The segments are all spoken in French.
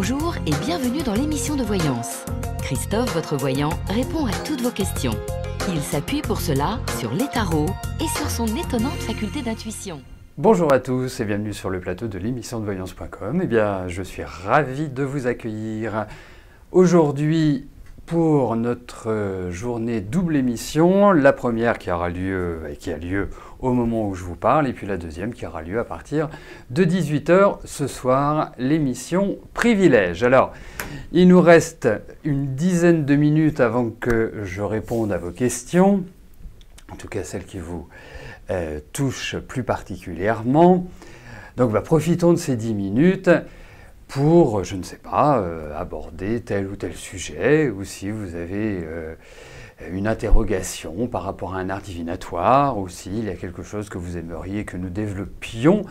Bonjour et bienvenue dans l'émission de voyance. Christophe, votre voyant, répond à toutes vos questions. Il s'appuie pour cela sur les tarots et sur son étonnante faculté d'intuition. Bonjour à tous et bienvenue sur le plateau de l'émission de voyance.com. Eh bien, je suis ravi de vous accueillir aujourd'hui pour notre journée double émission. La première qui aura lieu et qui a lieu au moment où je vous parle, et puis la deuxième qui aura lieu à partir de 18h ce soir, l'émission Privilège. Alors, il nous reste une dizaine de minutes avant que je réponde à vos questions, en tout cas celles qui vous touchent plus particulièrement. Donc, profitons de ces 10 minutes pour, je ne sais pas, aborder tel ou tel sujet, ou si vous avez une interrogation par rapport à un art divinatoire, ou s'il y a quelque chose que vous aimeriez que nous développions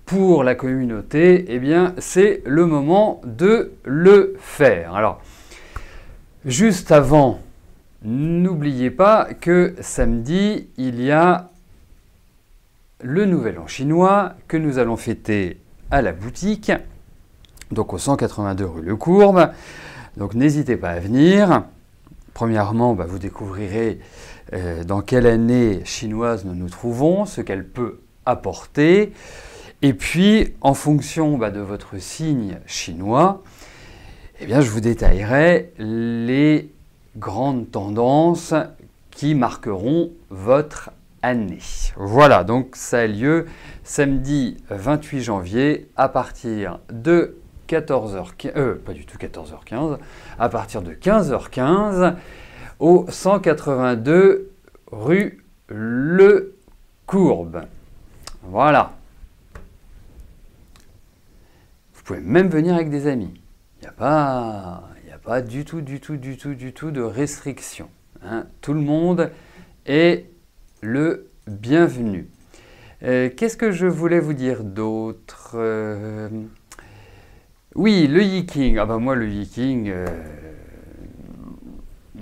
pour la communauté, eh bien, c'est le moment de le faire. Alors, juste avant, n'oubliez pas que samedi, il y a le Nouvel An chinois que nous allons fêter à la boutique, donc au 182 rue Le Courbe. Donc n'hésitez pas à venir. Premièrement, vous découvrirez dans quelle année chinoise nous nous trouvons, ce qu'elle peut apporter. Et puis, en fonction de votre signe chinois, eh bien, je vous détaillerai les grandes tendances qui marqueront votre année. Voilà, donc ça a lieu samedi 28 janvier à partir de 14h15, pas du tout 14h15, à partir de 15h15 au 182 rue Le Courbe. Voilà. Vous pouvez même venir avec des amis. Il n'y a pas du tout de restriction. Tout le monde est le bienvenu. Qu'est-ce que je voulais vous dire d'autre ? Oui, le Yiking. Moi, le Yiking,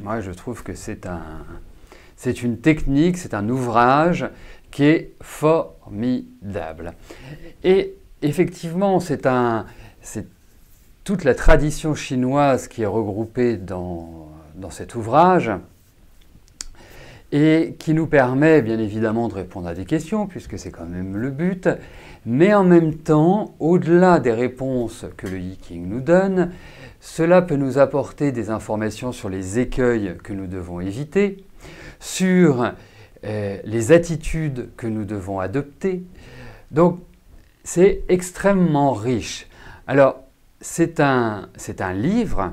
moi, je trouve que c'est une technique, c'est un ouvrage qui est formidable. Et effectivement, c'est toute la tradition chinoise qui est regroupée dans cet ouvrage et qui nous permet bien évidemment de répondre à des questions, puisque c'est quand même le but, mais en même temps, au-delà des réponses que le Yiking nous donne, cela peut nous apporter des informations sur les écueils que nous devons éviter, sur les attitudes que nous devons adopter. Donc, c'est extrêmement riche. Alors, c'est un livre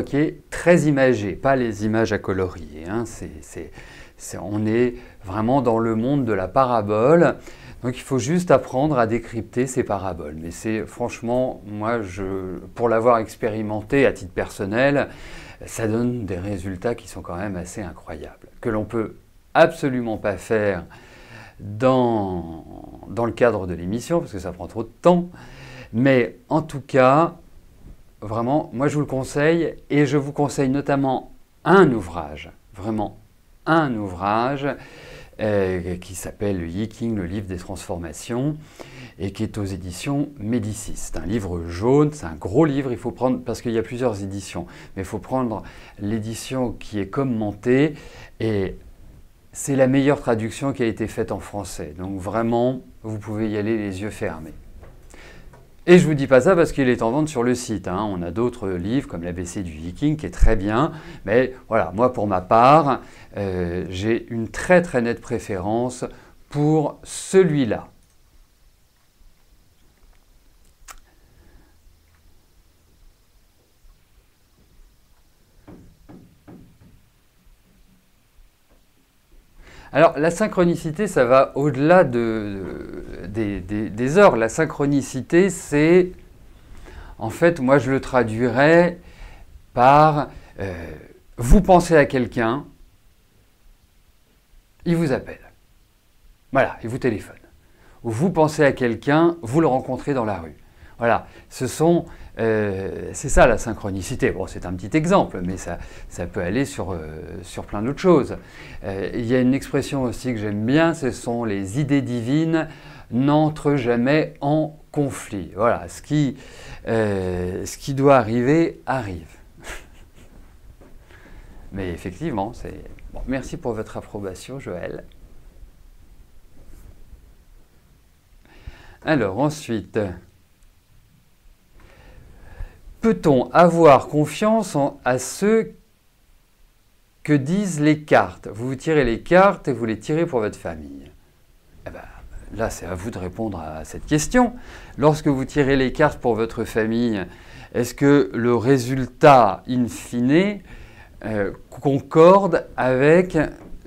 qui est très imagé, pas les images à colorier. On est vraiment dans le monde de la parabole, donc il faut juste apprendre à décrypter ces paraboles. Mais c'est franchement, moi, pour l'avoir expérimenté à titre personnel, ça donne des résultats qui sont quand même assez incroyables, que l'on peut absolument pas faire dans le cadre de l'émission, parce que ça prend trop de temps. Mais en tout cas, vraiment, moi je vous le conseille, et je vous conseille notamment un ouvrage, vraiment un ouvrage qui s'appelle le Yiking, le livre des transformations, et qui est aux éditions Médicis. C'est un livre jaune, c'est un gros livre, il faut prendre, parce qu'il y a plusieurs éditions, mais il faut prendre l'édition qui est commentée, et c'est la meilleure traduction qui a été faite en français. Donc vraiment, vous pouvez y aller les yeux fermés. Et je ne vous dis pas ça parce qu'il est en vente sur le site. On a d'autres livres comme l'ABC du Yiking qui est très bien. Mais voilà, moi pour ma part, j'ai une très très nette préférence pour celui-là. Alors, la synchronicité, ça va au-delà des heures. La synchronicité, c'est... En fait, moi, je le traduirais par... vous pensez à quelqu'un, il vous appelle. Voilà, il vous téléphone. Ou vous pensez à quelqu'un, vous le rencontrez dans la rue. Voilà, c'est ça la synchronicité. Bon, c'est un petit exemple, mais ça peut aller sur plein d'autres choses. Il y a une expression aussi que j'aime bien, ce sont les idées divines n'entrent jamais en conflit. Voilà, ce qui doit arriver, arrive. Mais effectivement, c'est... Bon, merci pour votre approbation, Joël. Alors, ensuite, peut-on avoir confiance à ceux que disent les cartes? Vous tirez les cartes et vous les tirez pour votre famille. Eh ben, là, c'est à vous de répondre à cette question. Lorsque vous tirez les cartes pour votre famille, est-ce que le résultat in fine concorde avec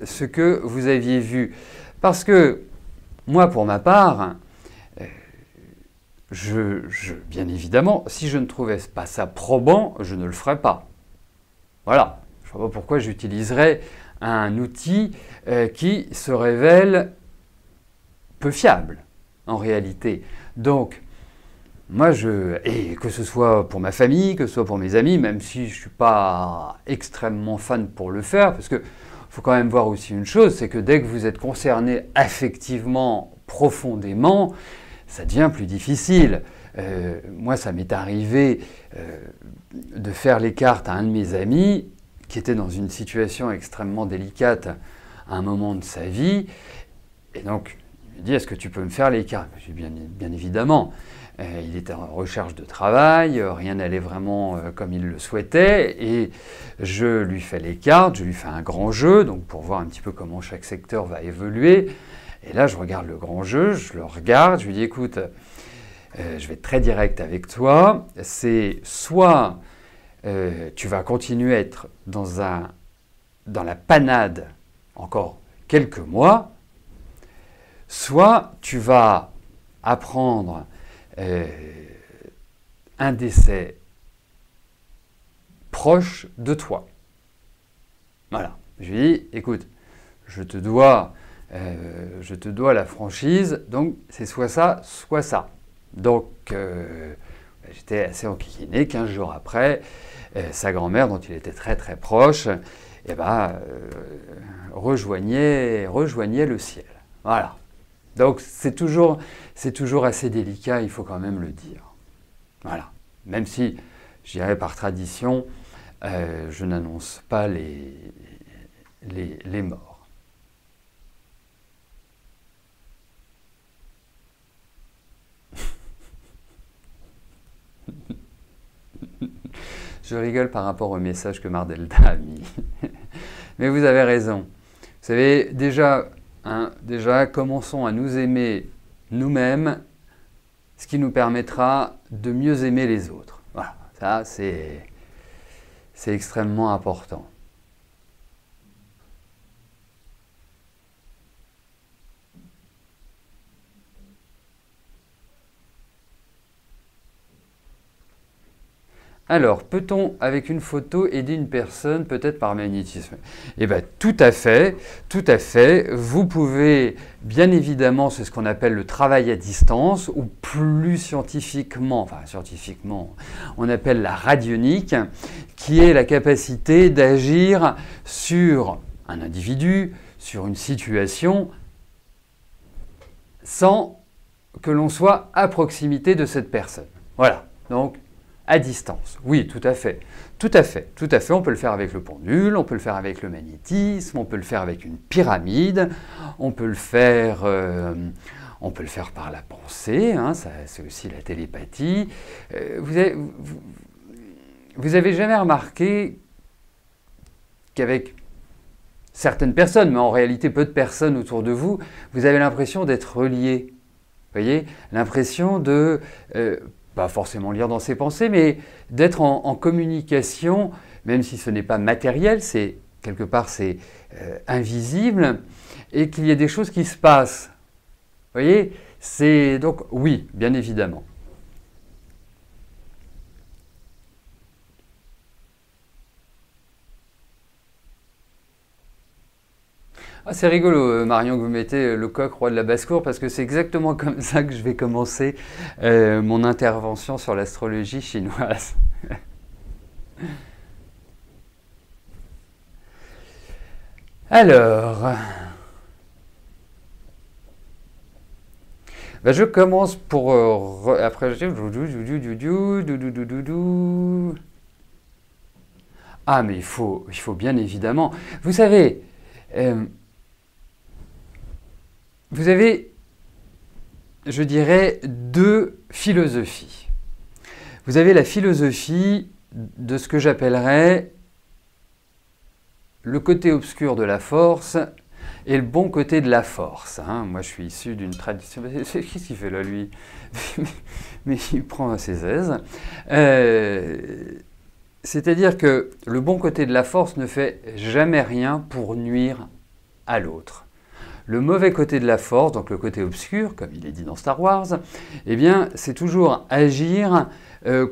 ce que vous aviez vu? Parce que moi, pour ma part, bien évidemment, si je ne trouvais pas ça probant, je ne le ferais pas. Voilà. Je ne vois pas pourquoi j'utiliserais un outil qui se révèle peu fiable, en réalité. Donc, moi, et que ce soit pour ma famille, que ce soit pour mes amis, même si je ne suis pas extrêmement fan pour le faire, parce qu'il faut quand même voir aussi une chose, c'est que dès que vous êtes concerné affectivement, profondément, ça devient plus difficile. Moi, ça m'est arrivé de faire les cartes à un de mes amis qui était dans une situation extrêmement délicate à un moment de sa vie. Et donc, il me dit, est-ce que tu peux me faire les cartes? Je dis, bien évidemment. Il était en recherche de travail, rien n'allait vraiment comme il le souhaitait, et je lui fais les cartes, je lui fais un grand jeu, donc pour voir un petit peu comment chaque secteur va évoluer. Et là, je regarde le grand jeu, je le regarde, je lui dis, écoute, je vais être très direct avec toi, c'est soit tu vas continuer à être dans la panade encore quelques mois, soit tu vas apprendre un décès proche de toi. Voilà. Je lui dis, écoute, je te dois la franchise, donc c'est soit ça, soit ça. Donc, j'étais assez enquiquiné. 15 jours après, sa grand-mère, dont il était très très proche, rejoignait le ciel. Voilà. Donc c'est toujours assez délicat, il faut quand même le dire. Voilà. Même si, je dirais par tradition, je n'annonce pas les morts. Je rigole par rapport au message que Mardelda a mis. Mais vous avez raison. Vous savez, déjà, commençons à nous aimer nous-mêmes, ce qui nous permettra de mieux aimer les autres. Voilà, ça c'est extrêmement important. Alors, peut-on, avec une photo, aider une personne, peut-être par magnétisme? Eh bien, tout à fait, tout à fait. Vous pouvez, bien évidemment, c'est ce qu'on appelle le travail à distance, ou plus scientifiquement, on appelle la radionique, qui est la capacité d'agir sur un individu, sur une situation, sans que l'on soit à proximité de cette personne. Voilà, donc, à distance, oui, tout à fait. Tout à fait. On peut le faire avec le pendule, on peut le faire avec le magnétisme, on peut le faire avec une pyramide, on peut le faire par la pensée, hein, c'est aussi la télépathie. Vous avez jamais remarqué qu'avec certaines personnes, mais en réalité peu de personnes autour de vous, vous avez l'impression d'être relié. Vous voyez, l'impression de... pas forcément lire dans ses pensées, mais d'être en communication, même si ce n'est pas matériel, c'est quelque part c'est invisible, et qu'il y ait des choses qui se passent. Vous voyez, c'est donc oui, bien évidemment. Ah, c'est rigolo, Marion, que vous mettez le coq roi de la basse-cour, parce que c'est exactement comme ça que je vais commencer mon intervention sur l'astrologie chinoise. Alors, Ben, je commence pour... après, ah, mais il faut bien évidemment... Vous savez, vous avez, je dirais, deux philosophies. Vous avez la philosophie de ce que j'appellerais le côté obscur de la force et le bon côté de la force. Hein. Moi, je suis issu d'une tradition... Qu'est-ce qu'il fait là, lui? Mais il prend ses aises. C'est-à-dire que le bon côté de la force ne fait jamais rien pour nuire à l'autre. Le mauvais côté de la force, donc le côté obscur, comme il est dit dans Star Wars, eh bien, c'est toujours agir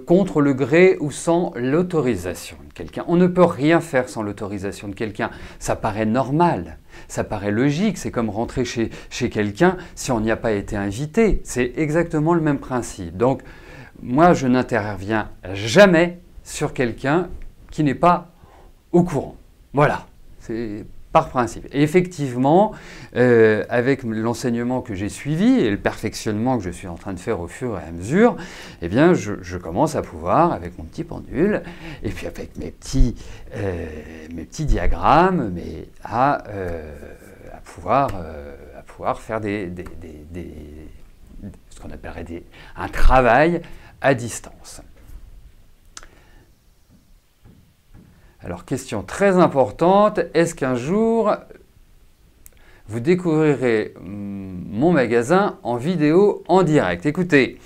contre le gré ou sans l'autorisation de quelqu'un. On ne peut rien faire sans l'autorisation de quelqu'un. Ça paraît normal, ça paraît logique. C'est comme rentrer chez quelqu'un si on n'y a pas été invité. C'est exactement le même principe. Donc, moi, je n'interviens jamais sur quelqu'un qui n'est pas au courant. Voilà, c'est par principe. Et effectivement, avec l'enseignement que j'ai suivi et le perfectionnement que je suis en train de faire au fur et à mesure, eh bien, je commence à pouvoir, avec mon petit pendule, et puis avec mes petits diagrammes, à pouvoir faire ce qu'on appellerait un travail à distance. Alors, question très importante, est-ce qu'un jour, vous découvrirez mon magasin en vidéo en direct? Écoutez,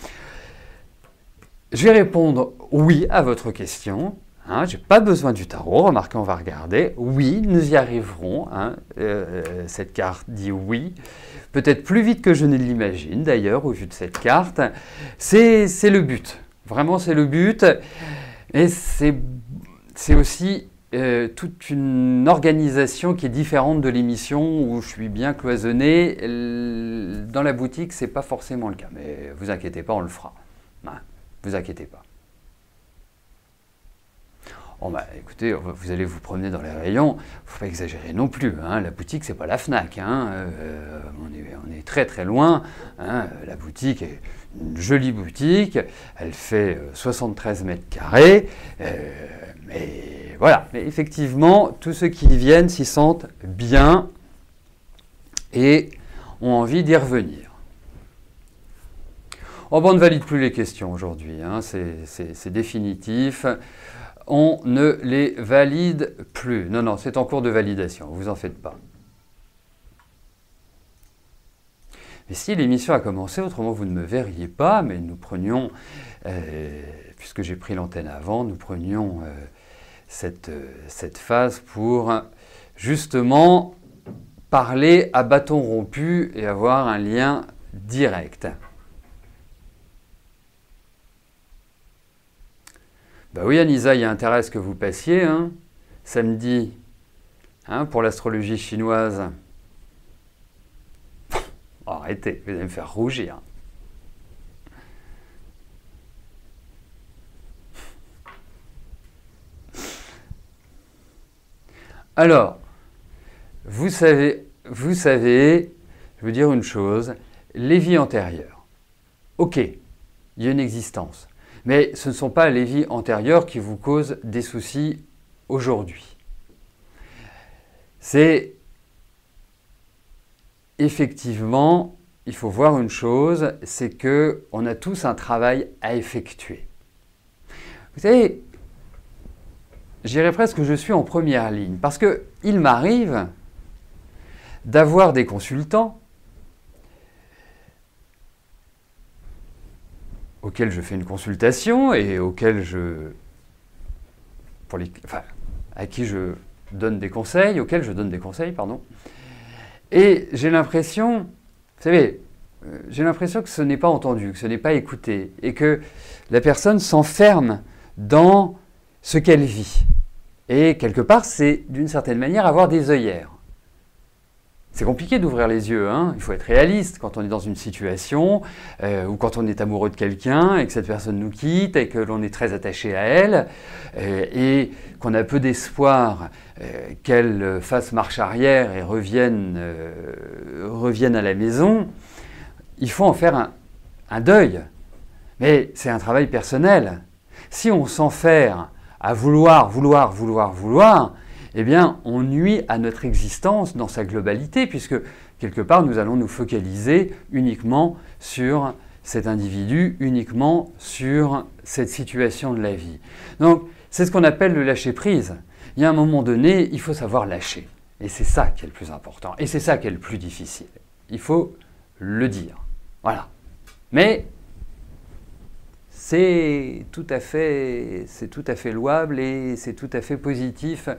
je vais répondre oui à votre question. Hein, je n'ai pas besoin du tarot, remarquez, on va regarder. Oui, nous y arriverons. Hein, cette carte dit oui. Peut-être plus vite que je ne l'imagine, d'ailleurs, au vu de cette carte. C'est le but. Vraiment, c'est le but. Et c'est aussi toute une organisation qui est différente de l'émission où je suis bien cloisonné. Dans la boutique, ce n'est pas forcément le cas. Mais vous inquiétez pas, on le fera. Hein, vous inquiétez pas. Bon, bah, écoutez, vous allez vous promener dans les rayons, il ne faut pas exagérer non plus. Hein, la boutique, ce n'est pas la Fnac. Hein, on est très très loin. Hein, la boutique est une jolie boutique. Elle fait 73 mètres carrés. Mais voilà. Mais effectivement, tous ceux qui y viennent s'y sentent bien et ont envie d'y revenir. Oh, bon, on ne valide plus les questions aujourd'hui. Hein, c'est définitif. On ne les valide plus. Non, non, c'est en cours de validation, vous en faites pas. Mais si l'émission a commencé, autrement vous ne me verriez pas, mais nous prenions, puisque j'ai pris l'antenne avant, nous prenions cette phase pour justement parler à bâton rompu et avoir un lien direct. Bah oui, Anisa, il y a intérêt à ce que vous passiez, hein, samedi, hein, pour l'astrologie chinoise. Oh, arrêtez, vous allez me faire rougir. Alors, vous savez, je veux dire une chose, les vies antérieures. Ok, il y a une existence. Mais ce ne sont pas les vies antérieures qui vous causent des soucis aujourd'hui. C'est effectivement, il faut voir une chose, c'est qu'on a tous un travail à effectuer. Vous savez, je dirais presque que je suis en première ligne, parce qu'il m'arrive d'avoir des consultants auxquels je fais une consultation et à qui je donne des conseils, auxquels je donne des conseils, pardon. Et j'ai l'impression, vous savez, j'ai l'impression que ce n'est pas entendu, que ce n'est pas écouté, et que la personne s'enferme dans ce qu'elle vit. Et quelque part, c'est d'une certaine manière avoir des œillères. C'est compliqué d'ouvrir les yeux, hein. Il faut être réaliste quand on est dans une situation ou quand on est amoureux de quelqu'un et que cette personne nous quitte et que l'on est très attaché à elle et qu'on a peu d'espoir qu'elle fasse marche arrière et revienne à la maison. Il faut en faire un deuil, mais c'est un travail personnel. Si on s'enferme à vouloir, eh bien, on nuit à notre existence dans sa globalité, puisque quelque part, nous allons nous focaliser uniquement sur cet individu, uniquement sur cette situation de la vie. Donc, c'est ce qu'on appelle le lâcher-prise. Il y a un moment donné, il faut savoir lâcher. Et c'est ça qui est le plus important. Et c'est ça qui est le plus difficile. Il faut le dire. Voilà. Mais c'est tout à fait louable et c'est tout à fait positif,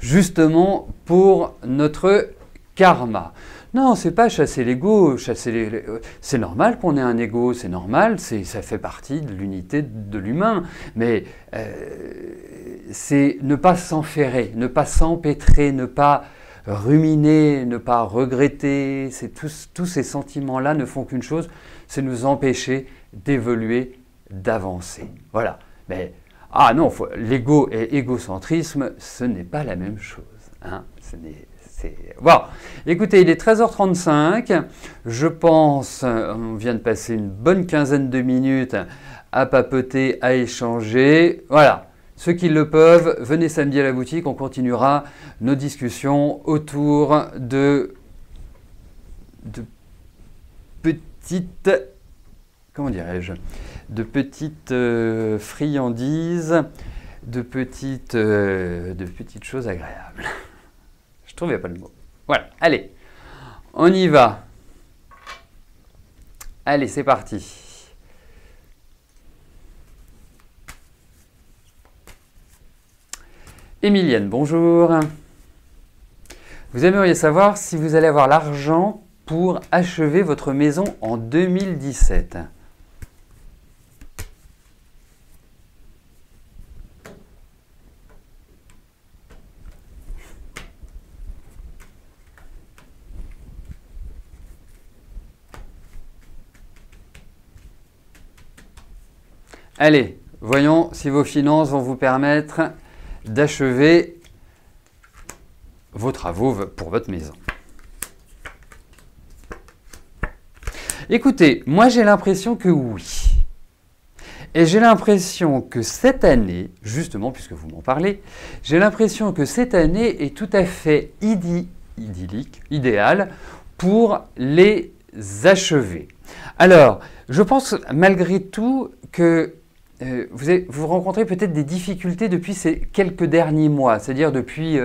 justement pour notre karma. Non, c'est pas chasser l'ego, c'est normal qu'on ait un ego, c'est normal, ça fait partie de l'unité de l'humain, mais c'est ne pas s'enferrer, ne pas s'empêtrer, ne pas ruminer, ne pas regretter, tous ces sentiments-là ne font qu'une chose, c'est nous empêcher d'évoluer, d'avancer. Voilà. Mais, ah non, l'ego et égocentrisme, ce n'est pas la même chose. Hein. Bon, écoutez, il est 13h35. Je pense, on vient de passer une bonne quinzaine de minutes à papoter, à échanger. Voilà. Ceux qui le peuvent, venez samedi à la boutique, on continuera nos discussions autour de petites, comment dirais-je, de petites friandises, de petites choses agréables. Je ne trouvais pas le mot. Voilà, allez, on y va. Allez, c'est parti. Emilienne, bonjour. Vous aimeriez savoir si vous allez avoir l'argent pour achever votre maison en 2017. Allez, voyons si vos finances vont vous permettre d'achever vos travaux pour votre maison. Écoutez, moi j'ai l'impression que oui. Et j'ai l'impression que cette année, justement puisque vous m'en parlez, j'ai l'impression que cette année est tout à fait idyllique, idéale pour les achever. Alors, je pense malgré tout que vous rencontrez peut-être des difficultés depuis ces quelques derniers mois, c'est-à-dire depuis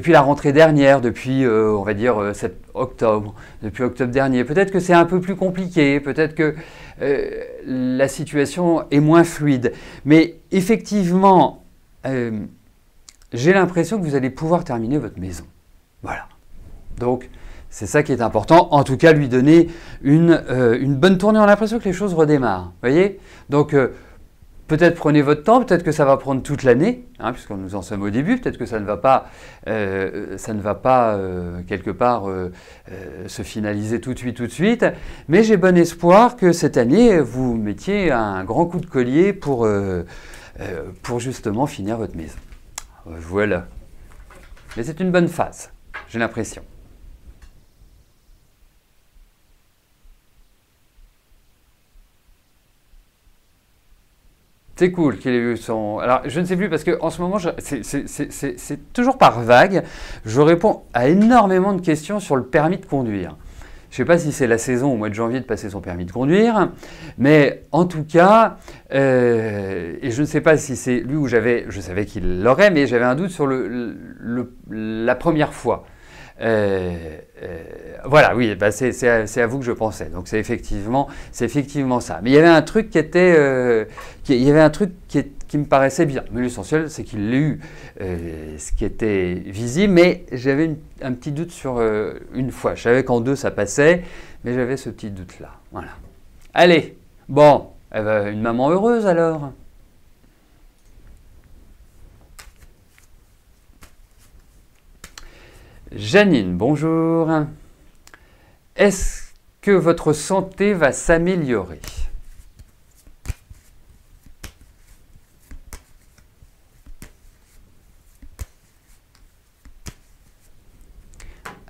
la rentrée dernière, depuis, on va dire, octobre, depuis octobre dernier. Peut-être que c'est un peu plus compliqué, peut-être que la situation est moins fluide. Mais effectivement, j'ai l'impression que vous allez pouvoir terminer votre maison. Voilà. Donc, c'est ça qui est important. En tout cas, lui donner une bonne tournée. On a l'impression que les choses redémarrent. Vous voyez ? Donc, peut-être prenez votre temps, peut-être que ça va prendre toute l'année, hein, puisque nous en sommes au début, peut-être que ça ne va pas, quelque part se finaliser tout de suite, mais j'ai bon espoir que cette année, vous mettiez un grand coup de collier pour justement finir votre maison. Voilà. Mais c'est une bonne phase, j'ai l'impression. C'est cool qu'il ait eu son... Alors, je ne sais plus parce qu'en ce moment, c'est toujours par vague. Je réponds à énormément de questions sur le permis de conduire. Je ne sais pas si c'est la saison au mois de janvier de passer son permis de conduire, mais en tout cas, et je ne sais pas si c'est lui où je savais qu'il l'aurait, mais j'avais un doute sur la première fois. Voilà, oui, bah c'est à vous que je pensais. Donc c'est effectivement ça. Mais il y avait un truc qui me paraissait bien. Mais l'essentiel, c'est qu'il l'ait eu, ce qui était visible. Mais j'avais un petit doute sur une fois. Je savais qu'en deux, ça passait, mais j'avais ce petit doute-là. Voilà. Allez, bon, une maman heureuse alors. Janine, bonjour. Est-ce que votre santé va s'améliorer?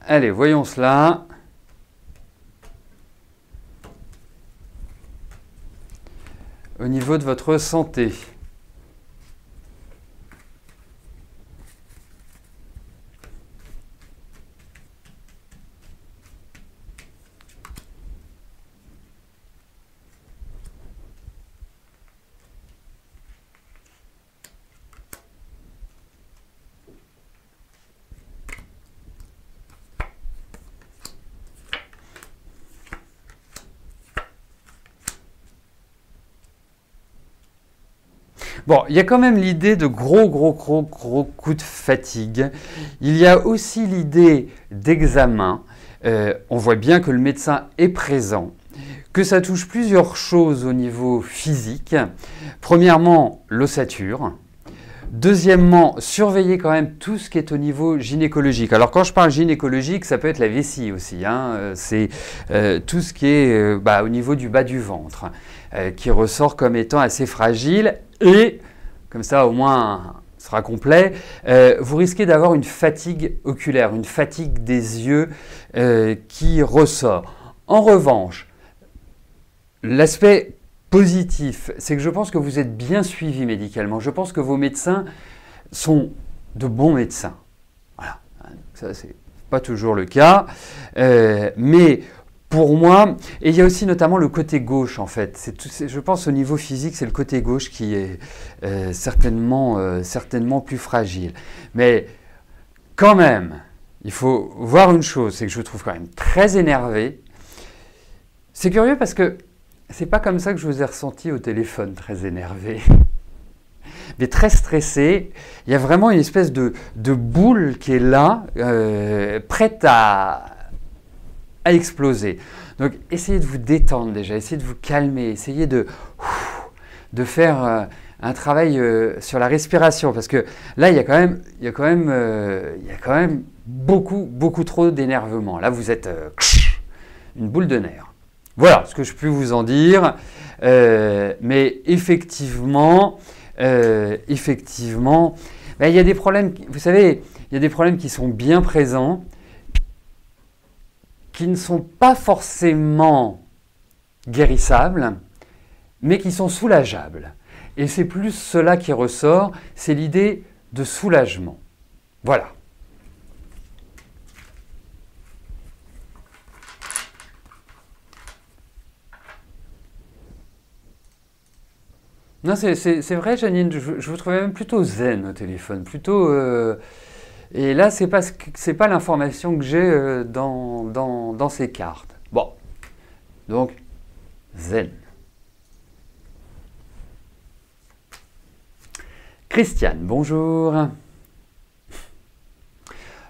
Allez, voyons cela. au niveau de votre santé. Bon, il y a quand même l'idée de gros coups de fatigue. Il y a aussi l'idée d'examen. On voit bien que le médecin est présent, que ça touche plusieurs choses au niveau physique. Premièrement, l'ossature. Deuxièmement, surveiller quand même tout ce qui est au niveau gynécologique. Alors quand je parle gynécologique, ça peut être la vessie aussi. C'est tout ce qui est au niveau du bas du ventre, qui ressort comme étant assez fragile. Et, comme ça au moins sera complet, vous risquez d'avoir une fatigue oculaire, une fatigue des yeux qui ressort. En revanche, l'aspect positif, c'est que je pense que vous êtes bien suivi médicalement. Je pense que vos médecins sont de bons médecins. Voilà, ça c'est pas toujours le cas, mais pour moi, et il y a aussi notamment le côté gauche en fait. Je pense au niveau physique, c'est le côté gauche qui est certainement plus fragile. Mais quand même, il faut voir une chose, c'est que je vous trouve quand même très énervé. C'est curieux parce que c'est pas comme ça que je vous ai ressenti au téléphone, très énervé. Mais très stressé. Il y a vraiment une espèce de boule qui est là, prête à exploser. Donc essayez de vous détendre déjà, essayez de vous calmer, essayez de faire un travail sur la respiration, parce que là il y a quand même beaucoup trop d'énervement. Là vous êtes une boule de nerfs. Voilà ce que je peux vous en dire, mais effectivement, il y a des problèmes, vous savez, il y a des problèmes qui sont bien présents, qui ne sont pas forcément guérissables, mais qui sont soulageables. Et c'est plus cela qui ressort, c'est l'idée de soulagement. Voilà. Non, c'est vrai, Janine, je vous trouvais même plutôt zen au téléphone, plutôt... et là, c'est pas l'information que j'ai dans ces cartes. Bon, donc, zen. Christiane, bonjour.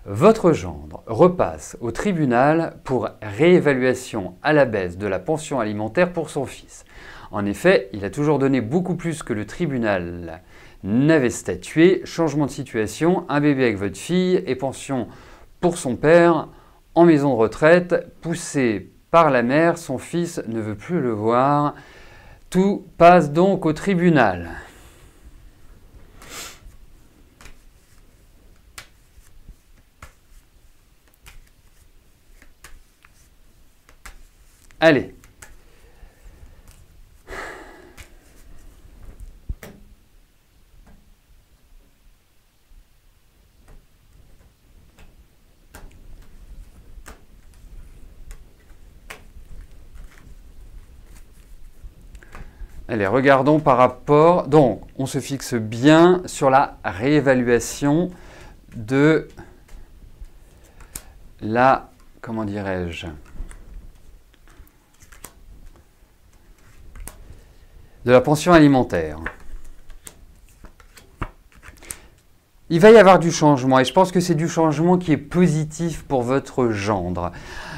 Votre gendre repasse au tribunal pour réévaluation à la baisse de la pension alimentaire pour son fils. En effet, il a toujours donné beaucoup plus que le tribunal n'avait statué. Changement de situation, un bébé avec votre fille et pension pour son père en maison de retraite. Poussé par la mère, son fils ne veut plus le voir. Tout passe donc au tribunal. Allez. Allez, regardons par rapport... Donc, on se fixe bien sur la réévaluation de la... Comment dirais-je ? De la pension alimentaire. Il va y avoir du changement et je pense que c'est du changement qui est positif pour votre gendre.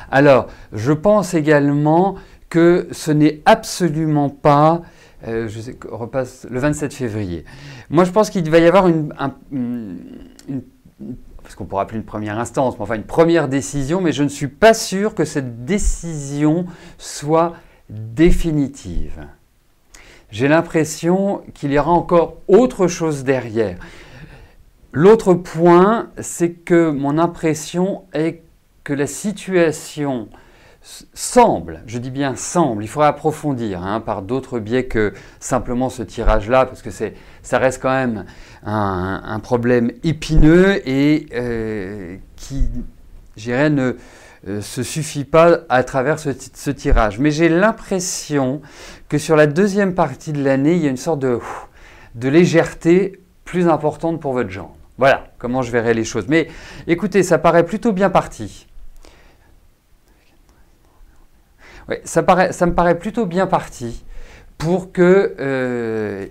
Alors, je pense également que ce n'est absolument pas... on repasse le 27 février. Moi, je pense qu'il va y avoir parce qu'on pourra appeler une première instance, mais enfin une première décision, mais je ne suis pas sûr que cette décision soit définitive. J'ai l'impression qu'il y aura encore autre chose derrière. L'autre point, c'est que mon impression est que la situation semble, je dis bien semble, il faudra approfondir hein, par d'autres biais que simplement ce tirage-là, parce que ça reste quand même un problème épineux et qui, je dirais, ne se suffit pas à travers ce tirage. Mais j'ai l'impression que sur la deuxième partie de l'année, il y a une sorte de légèreté plus importante pour votre genre. Voilà comment je verrai les choses. Mais écoutez, ça paraît plutôt bien parti. Ouais, ça me paraît plutôt bien parti pour qu'il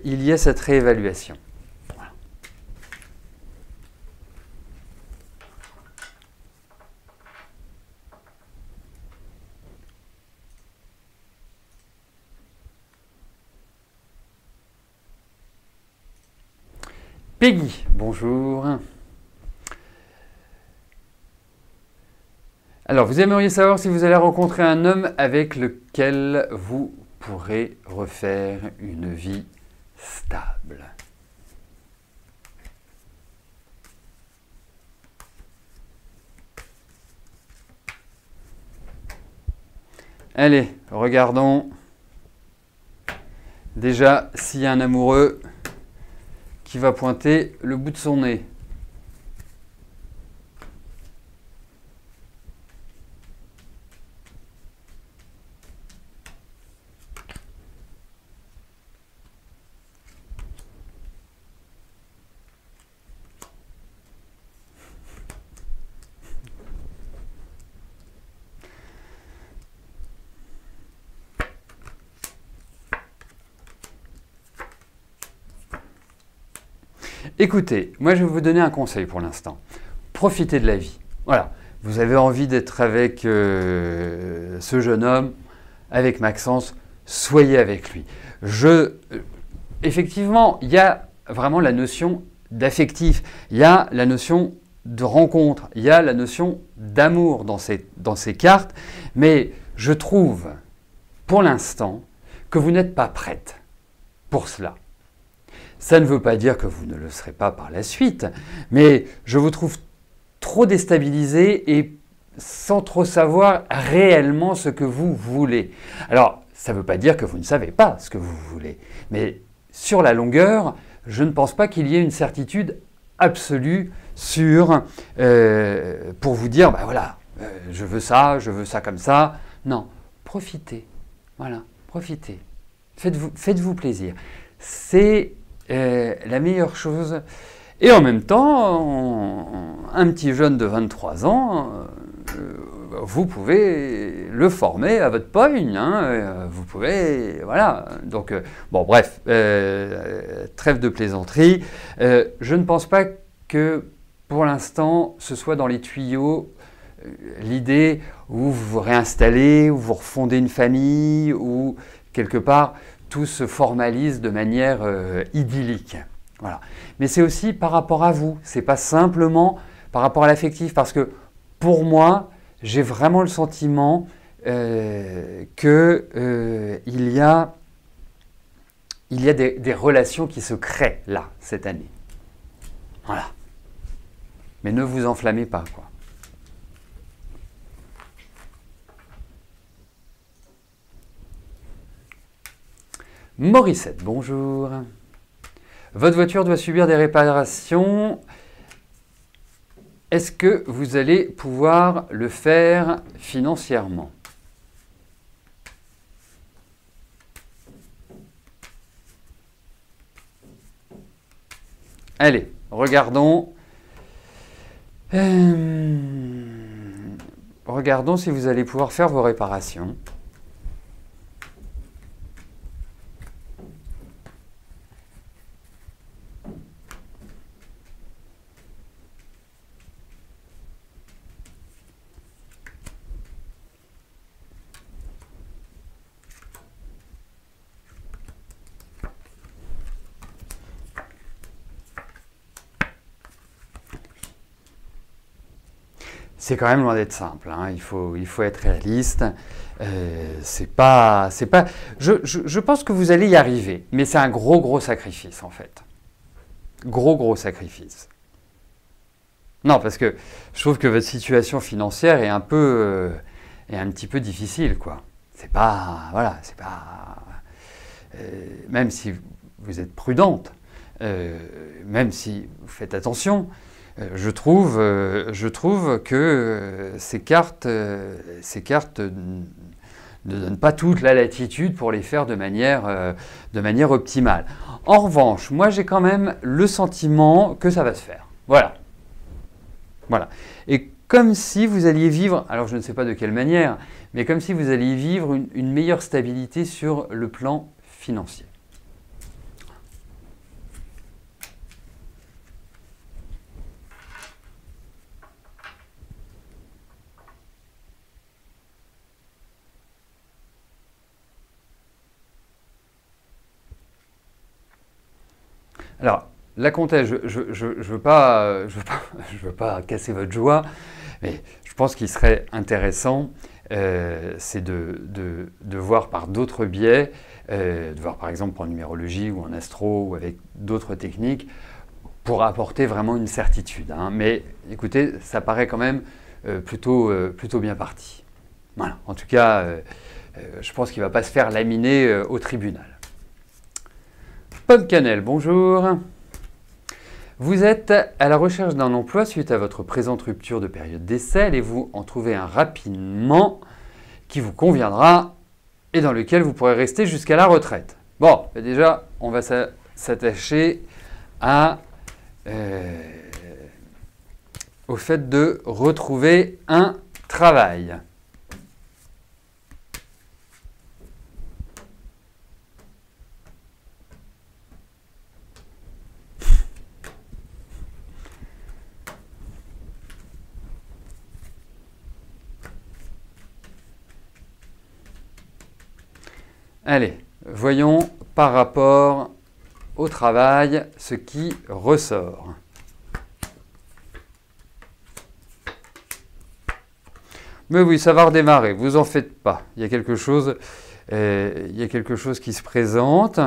y ait cette réévaluation. Voilà. Peggy, bonjour. Alors, vous aimeriez savoir si vous allez rencontrer un homme avec lequel vous pourrez refaire une vie stable. Allez, regardons déjà s'il y a un amoureux qui va pointer le bout de son nez. Écoutez, moi je vais vous donner un conseil pour l'instant. Profitez de la vie. Voilà, vous avez envie d'être avec ce jeune homme, avec Maxence, soyez avec lui. Effectivement, il y a vraiment la notion d'affectif, il y a la notion de rencontre, il y a la notion d'amour dans ces cartes, mais je trouve pour l'instant que vous n'êtes pas prête pour cela. Ça ne veut pas dire que vous ne le serez pas par la suite, mais je vous trouve trop déstabilisé et sans trop savoir réellement ce que vous voulez. Alors, ça ne veut pas dire que vous ne savez pas ce que vous voulez, mais sur la longueur, je ne pense pas qu'il y ait une certitude absolue pour vous dire, bah voilà, je veux ça comme ça. Non, profitez, voilà, profitez. Faites-vous plaisir. C'est la meilleure chose. Et en même temps, un petit jeune de 23 ans, vous pouvez le former à votre poigne. Hein, vous pouvez, voilà. Donc, bon, bref, trêve de plaisanterie. Je ne pense pas que, pour l'instant, ce soit dans les tuyaux l'idée où vous vous réinstallez, où vous refondez une famille, où, quelque part, tout se formalise de manière idyllique. Voilà. Mais c'est aussi par rapport à vous, c'est pas simplement par rapport à l'affectif, parce que pour moi, j'ai vraiment le sentiment qu'il y a des relations qui se créent là, cette année. Voilà. Mais ne vous enflammez pas, quoi. Morissette, bonjour. Votre voiture doit subir des réparations. Est-ce que vous allez pouvoir le faire financièrement? Allez, regardons. Regardons si vous allez pouvoir faire vos réparations. C'est quand même loin d'être simple, hein. Il faut être réaliste. Je pense que vous allez y arriver, mais c'est un gros sacrifice en fait. Gros sacrifice. Non, parce que je trouve que votre situation financière est un peu est un petit peu difficile, quoi. C'est pas, voilà, c'est pas... même si vous êtes prudente, même si vous faites attention, je trouve que ces cartes ne donnent pas toute la latitude pour les faire de manière optimale. En revanche, moi j'ai quand même le sentiment que ça va se faire. Voilà. Voilà. Et comme si vous alliez vivre, alors je ne sais pas de quelle manière, mais comme si vous alliez vivre une meilleure stabilité sur le plan financier. Alors, la comtesse, je veux pas casser votre joie, mais je pense qu'il serait intéressant, c'est de voir par d'autres biais, de voir par exemple en numérologie ou en astro ou avec d'autres techniques, pour apporter vraiment une certitude. Hein. Mais écoutez, ça paraît quand même plutôt bien parti. Voilà. En tout cas, je pense qu'il ne va pas se faire laminer au tribunal. Pomme Cannelle, bonjour. Vous êtes à la recherche d'un emploi suite à votre présente rupture de période d'essai. Allez-vous en trouver un rapidement qui vous conviendra et dans lequel vous pourrez rester jusqu'à la retraite? Bon, déjà, on va s'attacher au fait de retrouver un travail. Allez, voyons par rapport au travail ce qui ressort. Mais oui, ça va redémarrer, vous en faites pas. Il y a quelque chose qui se présente.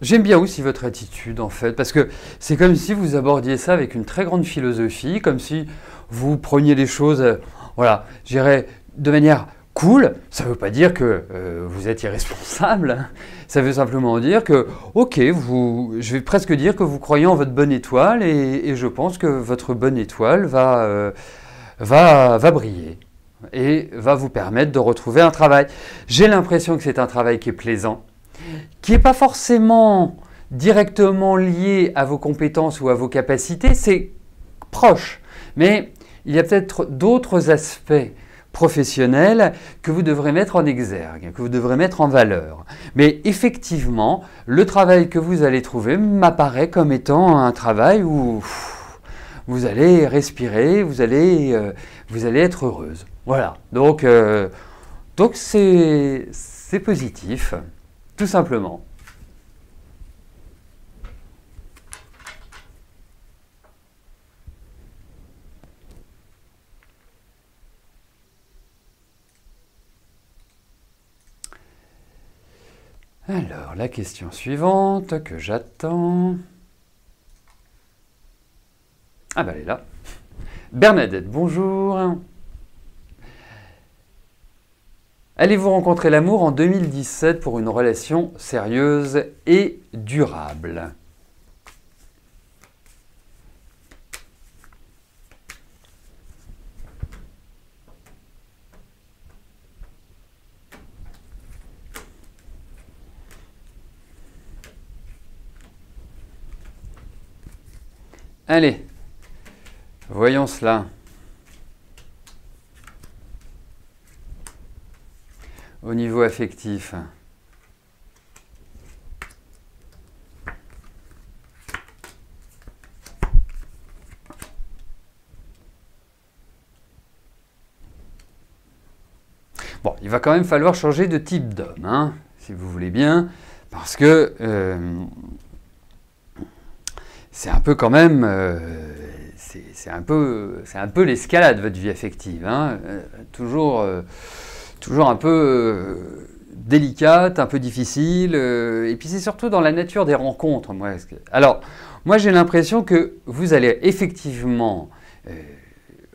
J'aime bien aussi votre attitude en fait, parce que c'est comme si vous abordiez ça avec une très grande philosophie, comme si vous preniez les choses, voilà, je dirais, de manière cool. Ça ne veut pas dire que vous êtes irresponsable, hein. Ça veut simplement dire que, ok, je vais presque dire que vous croyez en votre bonne étoile et je pense que votre bonne étoile va briller et va vous permettre de retrouver un travail. J'ai l'impression que c'est un travail qui est plaisant, qui n'est pas forcément directement lié à vos compétences ou à vos capacités, c'est proche. Mais il y a peut-être d'autres aspects professionnels que vous devrez mettre en exergue, que vous devrez mettre en valeur. Mais effectivement, le travail que vous allez trouver m'apparaît comme étant un travail où vous allez respirer, vous allez être heureuse. Voilà, donc c'est positif. Tout simplement. Alors, la question suivante que j'attends. Ah ben elle est là. Bernadette, bonjour. Allez-vous rencontrer l'amour en 2017 pour une relation sérieuse et durable? Allez, voyons cela. Au niveau affectif. Bon, il va quand même falloir changer de type d'homme, hein, si vous voulez bien, parce que c'est un peu quand même, c'est un peu l'escalade votre vie affective, hein, toujours un peu délicate, un peu difficile, et puis c'est surtout dans la nature des rencontres. Alors, Moi, j'ai l'impression que vous allez effectivement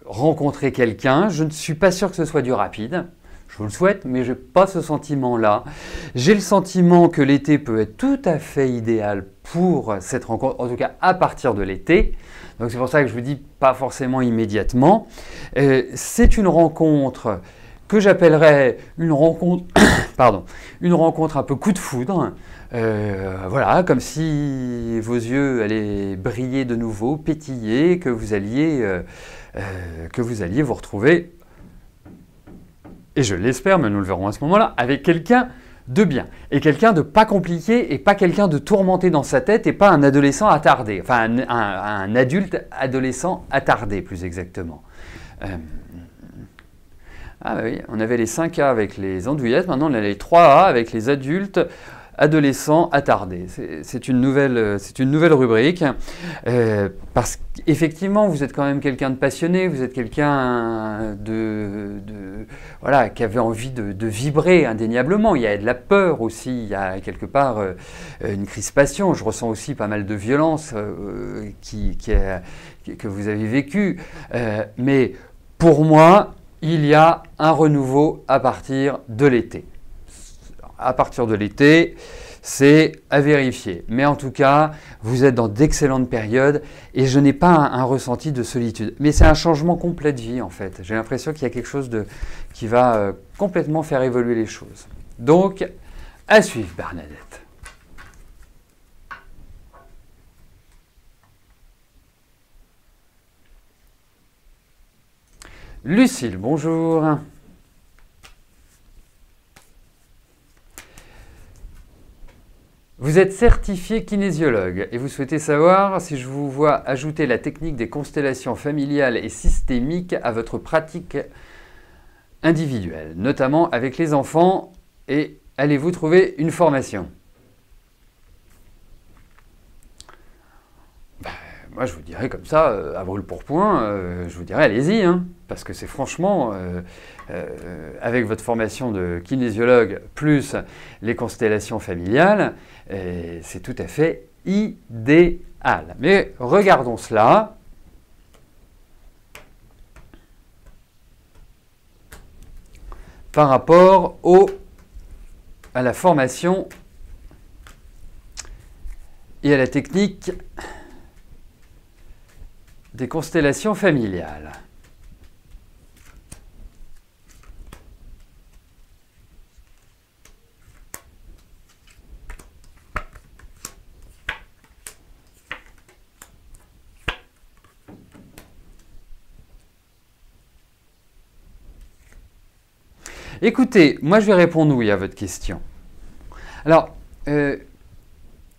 rencontrer quelqu'un. Je ne suis pas sûr que ce soit du rapide. Je vous le souhaite, mais je n'ai pas ce sentiment-là. J'ai le sentiment que l'été peut être tout à fait idéal pour cette rencontre, en tout cas à partir de l'été. Donc c'est pour ça que je vous dis pas forcément immédiatement. C'est une rencontre que j'appellerais une rencontre, pardon, une rencontre un peu coup de foudre. Voilà, comme si vos yeux allaient briller de nouveau, pétiller, que vous alliez vous retrouver, et je l'espère, mais nous le verrons à ce moment-là, avec quelqu'un de bien, et quelqu'un de pas compliqué, et pas quelqu'un de tourmenté dans sa tête, et pas un adolescent attardé, enfin un adulte adolescent attardé, plus exactement. Ah oui, on avait les 5A avec les andouillettes, maintenant on a les 3A avec les adultes adolescents attardés. C'est une nouvelle rubrique, parce qu'effectivement vous êtes quand même quelqu'un de passionné, vous êtes quelqu'un voilà, qui avait envie de vibrer indéniablement. Il y a de la peur aussi, il y a quelque part une crispation. Je ressens aussi pas mal de violence que vous avez vécue, mais pour moi, il y a un renouveau à partir de l'été. À partir de l'été, c'est à vérifier. Mais en tout cas, vous êtes dans d'excellentes périodes et je n'ai pas un ressenti de solitude. Mais c'est un changement complet de vie en fait. J'ai l'impression qu'il y a quelque chose qui va complètement faire évoluer les choses. Donc, à suivre Bernadette. Lucille, bonjour. Vous êtes certifié kinésiologue et vous souhaitez savoir si je vous vois ajouter la technique des constellations familiales et systémiques à votre pratique individuelle, notamment avec les enfants, et allez-vous trouver une formation? Moi, je vous dirais comme ça, à brûle-pourpoint, je vous dirais allez-y, hein, parce que c'est franchement, avec votre formation de kinésiologue plus les constellations familiales, c'est tout à fait idéal. Mais regardons cela. Par rapport à la formation et à la technique des constellations familiales. Écoutez, moi je vais répondre oui à votre question. Alors,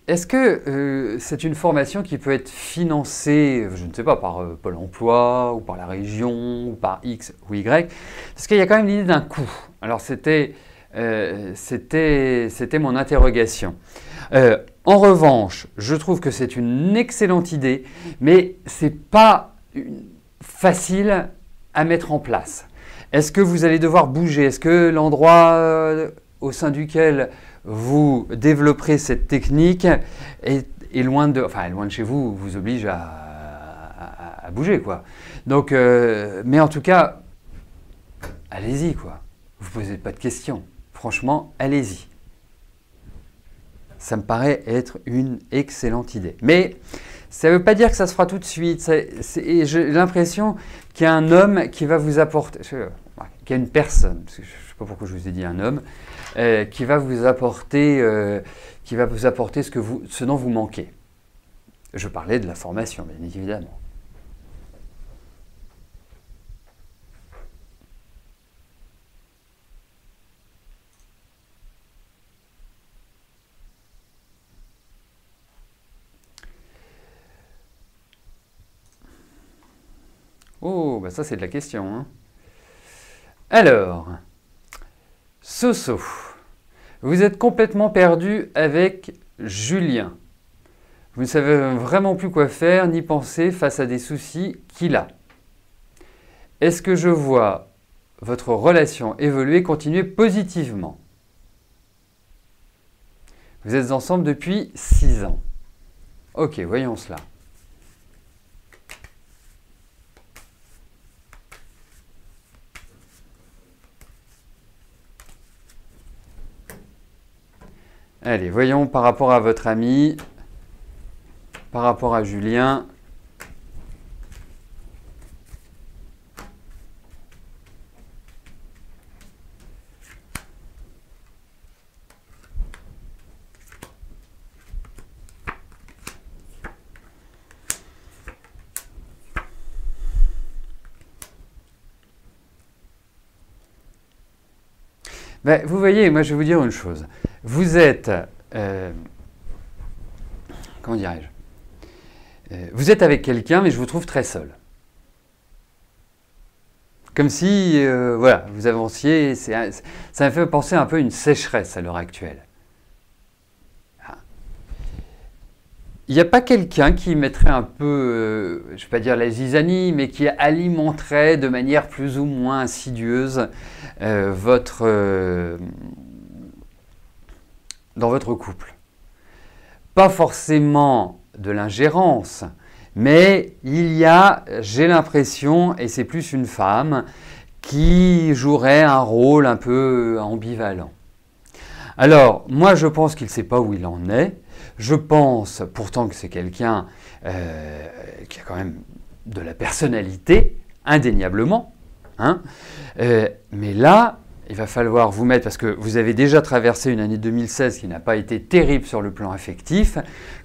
est-ce que c'est une formation qui peut être financée, je ne sais pas, par Pôle emploi, ou par la région, ou par X ou Y? Parce qu'il y a quand même l'idée d'un coût. Alors c'était mon interrogation. En revanche, je trouve que c'est une excellente idée, mais ce n'est pas facile à mettre en place. Est-ce que vous allez devoir bouger? Est-ce que l'endroit au sein duquel vous développerez cette technique est loin de chez vous, vous oblige à bouger, quoi. Donc, mais en tout cas, allez-y, quoi. Vous ne posez pas de questions. Franchement, allez-y. Ça me paraît être une excellente idée. Mais ça ne veut pas dire que ça se fera tout de suite. J'ai l'impression qu'il y a un homme qui va vous apporter, qu'il y a une personne, parce que je ne sais pas pourquoi je vous ai dit un homme, qui va vous apporter ce dont vous manquez. Je parlais de la formation, bien évidemment. Oh, bah ça c'est de la question, hein. Alors, Soso, vous êtes complètement perdu avec Julien. Vous ne savez vraiment plus quoi faire ni penser face à des soucis qu'il a. Est-ce que je vois votre relation évoluer, continuer positivement? Vous êtes ensemble depuis 6 ans. Ok, voyons cela. Allez, voyons par rapport à votre ami, par rapport à Julien. Ben, vous voyez, moi je vais vous dire une chose. Vous êtes, comment dirais-je, vous êtes avec quelqu'un, mais je vous trouve très seul. Comme si, voilà, vous avanciez, ça me fait penser un peu à une sécheresse à l'heure actuelle. Il n'y a pas quelqu'un qui mettrait un peu, je ne vais pas dire la zizanie, mais qui alimenterait de manière plus ou moins insidieuse dans votre couple. Pas forcément de l'ingérence, mais il y a, j'ai l'impression, et c'est plus une femme, qui jouerait un rôle un peu ambivalent. Alors, moi je pense qu'il ne sait pas où il en est. Je pense pourtant que c'est quelqu'un qui a quand même de la personnalité, indéniablement. Hein, mais là, il va falloir vous mettre, parce que vous avez déjà traversé une année 2016 qui n'a pas été terrible sur le plan affectif,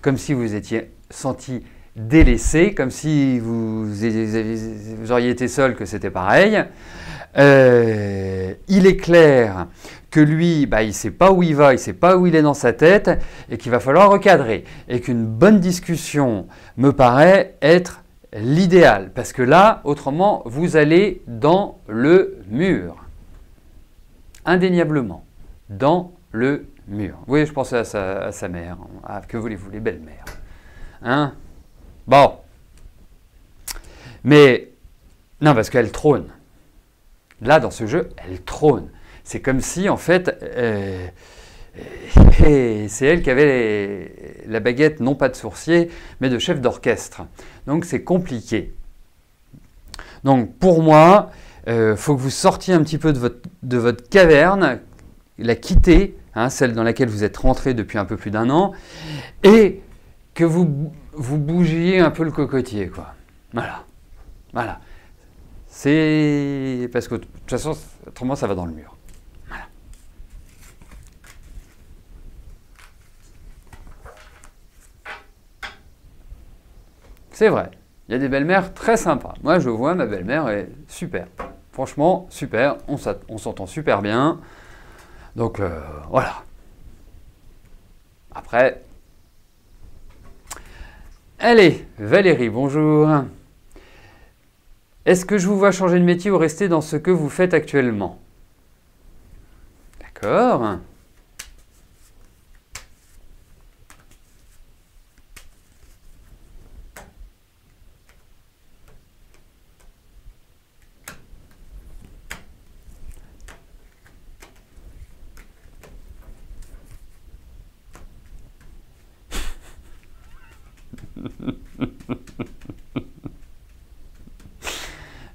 comme si vous étiez senti délaissé, comme si vous auriez été seul, que c'était pareil. Il est clair que lui, il ne sait pas où il va, il ne sait pas où il est dans sa tête, et qu'il va falloir recadrer. Et qu'une bonne discussion me paraît être l'idéal, parce que là, autrement, vous allez dans le mur. Indéniablement, dans le mur. Oui, je pensais à sa mère. Ah, que voulez-vous, les belles-mères. Hein? Bon. Mais, non, parce qu'elle trône. Là, dans ce jeu, elle trône. C'est comme si, en fait, c'est elle qui avait la baguette, non pas de sourcier, mais de chef d'orchestre. Donc, c'est compliqué. Donc, pour moi, faut que vous sortiez un petit peu de votre caverne, la quitter, hein, celle dans laquelle vous êtes rentré depuis un peu plus d'1 an, et que vous bougiez un peu le cocotier, quoi. Voilà. Voilà. C'est parce que de toute façon, autrement, ça va dans le mur. Voilà. C'est vrai. Il y a des belles-mères très sympas. Moi, je vois, ma belle-mère est super. Franchement, super. On s'entend super bien. Donc, voilà. Après, allez, Valérie, bonjour. Est-ce que je vous vois changer de métier ou rester dans ce que vous faites actuellement? D'accord.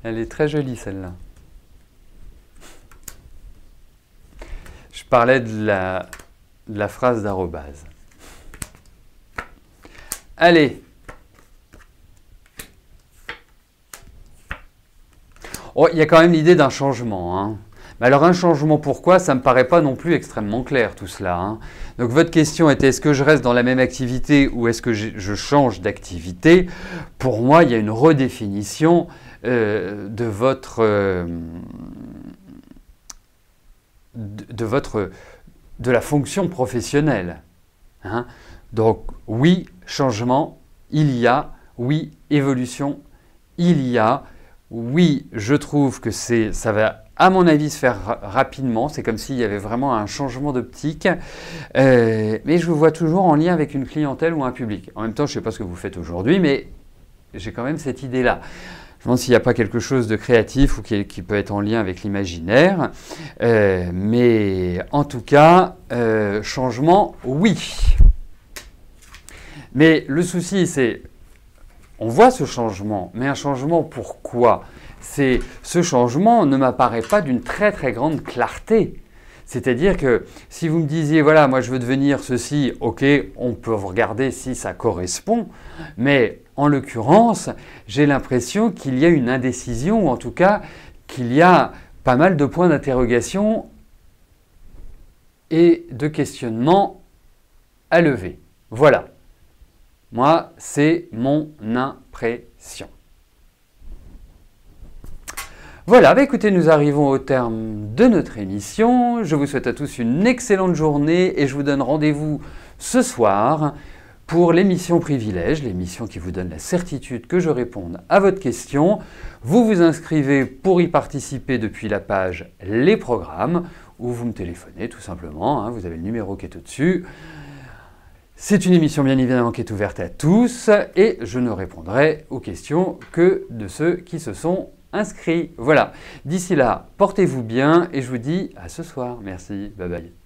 Elle est très jolie, celle-là. Je parlais de la phrase d'arrobase. Allez. Oh, il y a quand même l'idée d'un changement. Hein. Mais alors, un changement, pourquoi? Ça ne me paraît pas non plus extrêmement clair, tout cela. Hein. Donc, votre question était, est-ce que je reste dans la même activité ou est-ce que je change d'activité? Pour moi, il y a une redéfinition de la fonction professionnelle. Hein. Donc oui, changement, il y a, oui, évolution, il y a, oui, je trouve que ça va à mon avis se faire rapidement, c'est comme s'il y avait vraiment un changement d'optique, mais je vous vois toujours en lien avec une clientèle ou un public. En même temps, je ne sais pas ce que vous faites aujourd'hui, mais j'ai quand même cette idée-là. Je me demande s'il n'y a pas quelque chose de créatif ou qui peut être en lien avec l'imaginaire. Mais en tout cas, changement, oui. Mais le souci, c'est, on voit ce changement, mais un changement pourquoi? Ce changement ne m'apparaît pas d'une très très grande clarté. C'est-à-dire que si vous me disiez, voilà, moi je veux devenir ceci, ok, on peut regarder si ça correspond, mais en l'occurrence, j'ai l'impression qu'il y a une indécision, ou en tout cas qu'il y a pas mal de points d'interrogation et de questionnement à lever. Voilà. Moi, c'est mon impression. Voilà, écoutez, nous arrivons au terme de notre émission. Je vous souhaite à tous une excellente journée et je vous donne rendez-vous ce soir pour l'émission Privilège, l'émission qui vous donne la certitude que je réponde à votre question. Vous vous inscrivez pour y participer depuis la page Les Programmes ou vous me téléphonez tout simplement, vous avez le numéro qui est au-dessus. C'est une émission bien évidemment qui est ouverte à tous et je ne répondrai aux questions que de ceux qui se sont inscrits. Voilà, d'ici là, portez-vous bien et je vous dis à ce soir. Merci, bye bye.